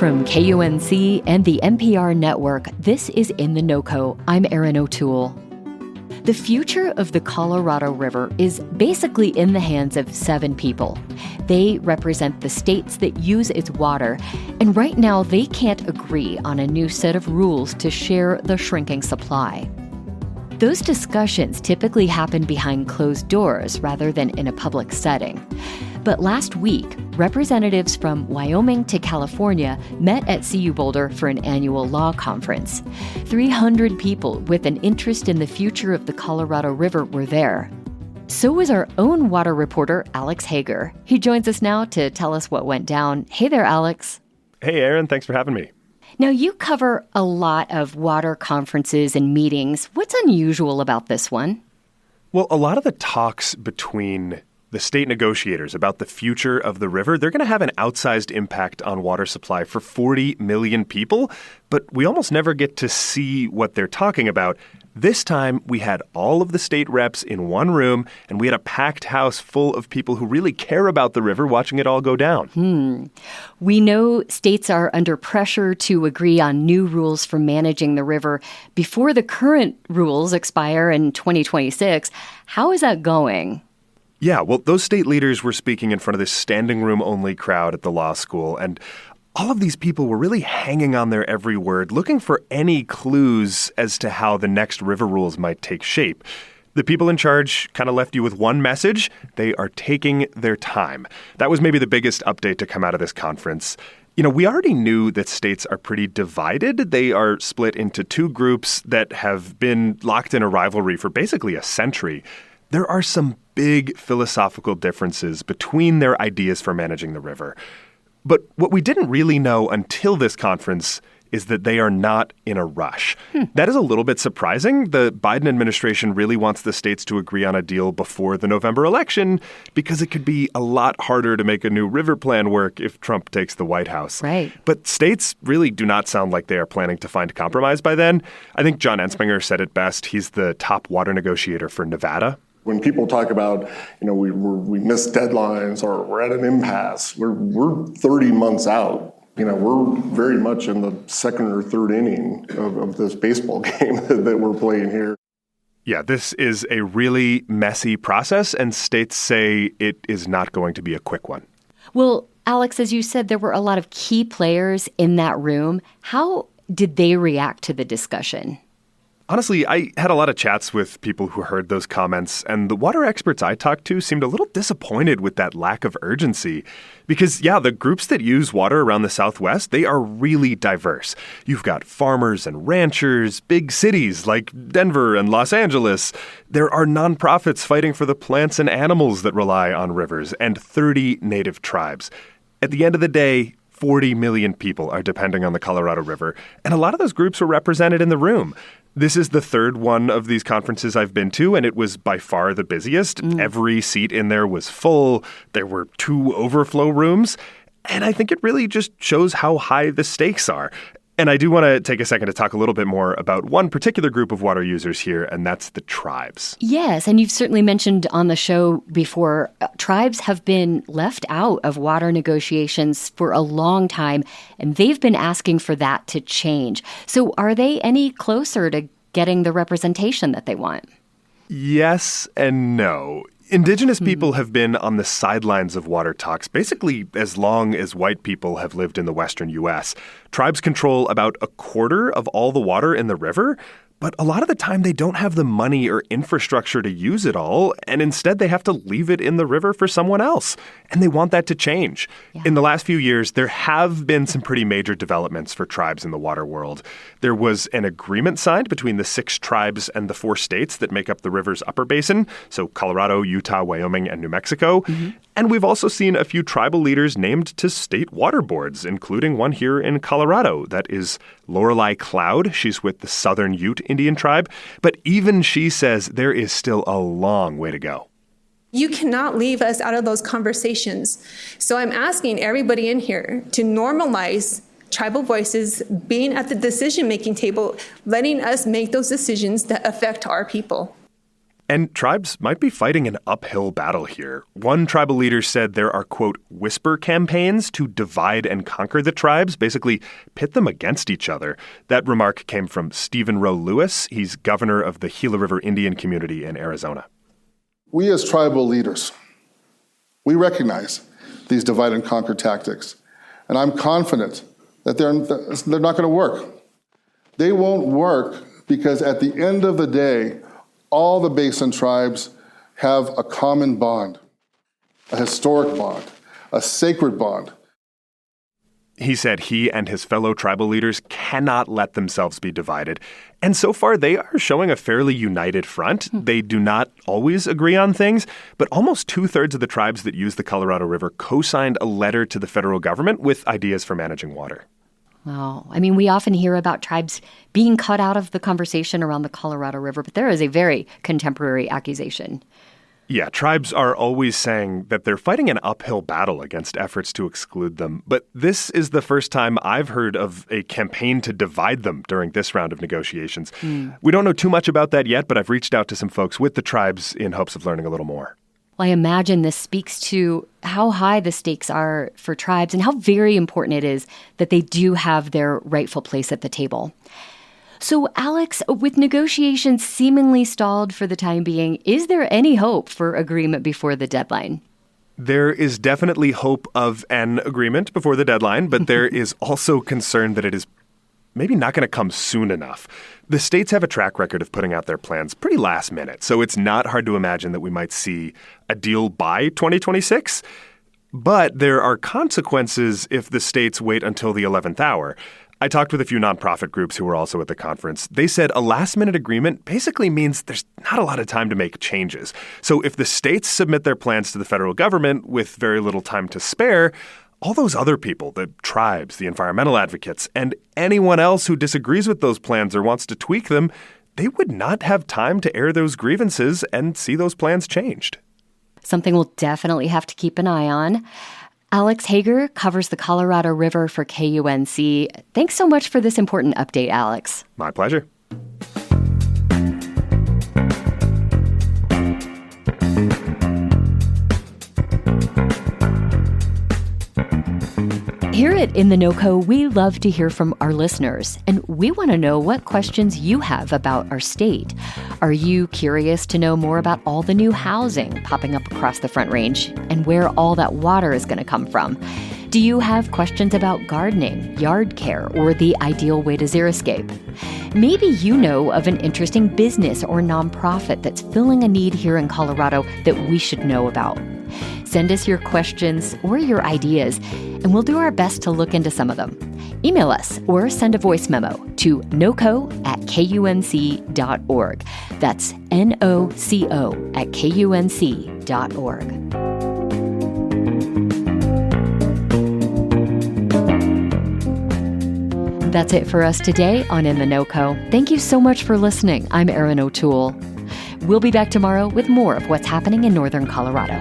From KUNC and the NPR network, this is In the NOCO. I'm Erin O'Toole. The future of the Colorado River is basically in the hands of 7 people. They represent the states that use its water, and right now they can't agree on a new set of rules to share the shrinking supply. Those discussions typically happen behind closed doors rather than in a public setting. But last week, representatives from Wyoming to California met at CU Boulder for an annual law conference. 300 people with an interest in the future of the Colorado River were there. So was our own water reporter, Alex Hager. He joins us now to tell us what went down. Hey there, Alex. Hey, Erin. Thanks for having me. Now, you cover a lot of water conferences and meetings. What's unusual about this one? Well, a lot of the talks between the state negotiators about the future of the river, they're going to have an outsized impact on water supply for 40 million people, but we almost never get to see what they're talking about. This time, we had all of the state reps in one room, and we had a packed house full of people who really care about the river watching it all go down. We know states are under pressure to agree on new rules for managing the river before the current rules expire in 2026. How is that going? Yeah, well, those state leaders were speaking in front of this standing room only crowd at the law school, and all of these people were really hanging on their every word, looking for any clues as to how the next river rules might take shape. The people in charge kind of left you with one message: they are taking their time. That was maybe the biggest update to come out of this conference. You know, we already knew that states are pretty divided. They are split into 2 groups that have been locked in a rivalry for basically a century. There are some big philosophical differences between their ideas for managing the river. But what we didn't really know until this conference is that they are not in a rush. That is a little bit surprising. The Biden administration really wants the states to agree on a deal before the November election because it could be a lot harder to make a new river plan work if Trump takes the White House. Right. But states really do not sound like they are planning to find compromise by then. I think John Ensminger said it best. He's the top water negotiator for Nevada. When people talk about, we missed deadlines or we're at an impasse, we're 30 months out. We're very much in the second or third inning of this baseball game that we're playing here. Yeah, this is a really messy process, and states say it is not going to be a quick one. Well, Alex, as you said, there were a lot of key players in that room. How did they react to the discussion? Honestly, I had a lot of chats with people who heard those comments, and the water experts I talked to seemed a little disappointed with that lack of urgency. Because, yeah, the groups that use water around the Southwest, they are really diverse. You've got farmers and ranchers, big cities like Denver and Los Angeles. There are nonprofits fighting for the plants and animals that rely on rivers, and 30 native tribes. At the end of the day, 40 million people are depending on the Colorado River, and a lot of those groups were represented in the room. This is the third one of these conferences I've been to, and it was by far the busiest. Every seat in there was full. There were 2 overflow rooms. And I think it really just shows how high the stakes are. And I do want to take a second to talk a little bit more about one particular group of water users here, and that's the tribes. Yes, and you've certainly mentioned on the show before, tribes have been left out of water negotiations for a long time, and they've been asking for that to change. So are they any closer to getting the representation that they want? Yes and no. Indigenous people have been on the sidelines of water talks basically as long as white people have lived in the western U.S. Tribes control about a quarter of all the water in the river, but a lot of the time they don't have the money or infrastructure to use it all, and instead they have to leave it in the river for someone else. And they want that to change. Yeah. In the last few years, there have been some pretty major developments for tribes in the water world. There was an agreement signed between the 6 tribes and the 4 states that make up the river's upper basin, so Colorado, Utah, Wyoming, and New Mexico. And we've also seen a few tribal leaders named to state water boards, including one here in Colorado. That is Lorelei Cloud. She's with the Southern Ute Indian tribe. But even she says there is still a long way to go. You cannot leave us out of those conversations. So I'm asking everybody in here to normalize tribal voices being at the decision-making table, letting us make those decisions that affect our people. And tribes might be fighting an uphill battle here. One tribal leader said there are, quote, whisper campaigns to divide and conquer the tribes, basically pit them against each other. That remark came from Stephen Rowe Lewis. He's governor of the Gila River Indian community in Arizona. We as tribal leaders, we recognize these divide and conquer tactics. And I'm confident that they're not going to work. They won't work because at the end of the day, all the basin tribes have a common bond, a historic bond, a sacred bond. He said he and his fellow tribal leaders cannot let themselves be divided. And so far, they are showing a fairly united front. They do not always agree on things, but almost 2/3 of the tribes that use the Colorado River co-signed a letter to the federal government with ideas for managing water. Wow. I mean, we often hear about tribes being cut out of the conversation around the Colorado River, but there is a very contemporary accusation. Yeah, tribes are always saying that they're fighting an uphill battle against efforts to exclude them. But this is the first time I've heard of a campaign to divide them during this round of negotiations. We don't know too much about that yet, but I've reached out to some folks with the tribes in hopes of learning a little more. Well, I imagine this speaks to how high the stakes are for tribes and how very important it is that they do have their rightful place at the table. So, Alex, with negotiations seemingly stalled for the time being, is there any hope for agreement before the deadline? There is definitely hope of an agreement before the deadline, but there is also concern that it is maybe not going to come soon enough. The states have a track record of putting out their plans pretty last minute, so it's not hard to imagine that we might see a deal by 2026. But there are consequences if the states wait until the 11th hour. I talked with a few nonprofit groups who were also at the conference. They said a last-minute agreement basically means there's not a lot of time to make changes. So if the states submit their plans to the federal government with very little time to spare, all those other people, the tribes, the environmental advocates, and anyone else who disagrees with those plans or wants to tweak them, they would not have time to air those grievances and see those plans changed. Something we'll definitely have to keep an eye on. Alex Hager covers the Colorado River for KUNC. Thanks so much for this important update, Alex. My pleasure. Here at In the NOCO, we love to hear from our listeners, and we want to know what questions you have about our state. Are you curious to know more about all the new housing popping up across the Front Range and where all that water is going to come from? Do you have questions about gardening, yard care, or the ideal way to xeriscape? Maybe you know of an interesting business or nonprofit that's filling a need here in Colorado that we should know about. Send us your questions or your ideas, and we'll do our best to look into some of them. Email us or send a voice memo to noco@kunc.org. That's NOCO@kunc.org. That's it for us today on In the NOCO. Thank you so much for listening. I'm Erin O'Toole. We'll be back tomorrow with more of what's happening in Northern Colorado.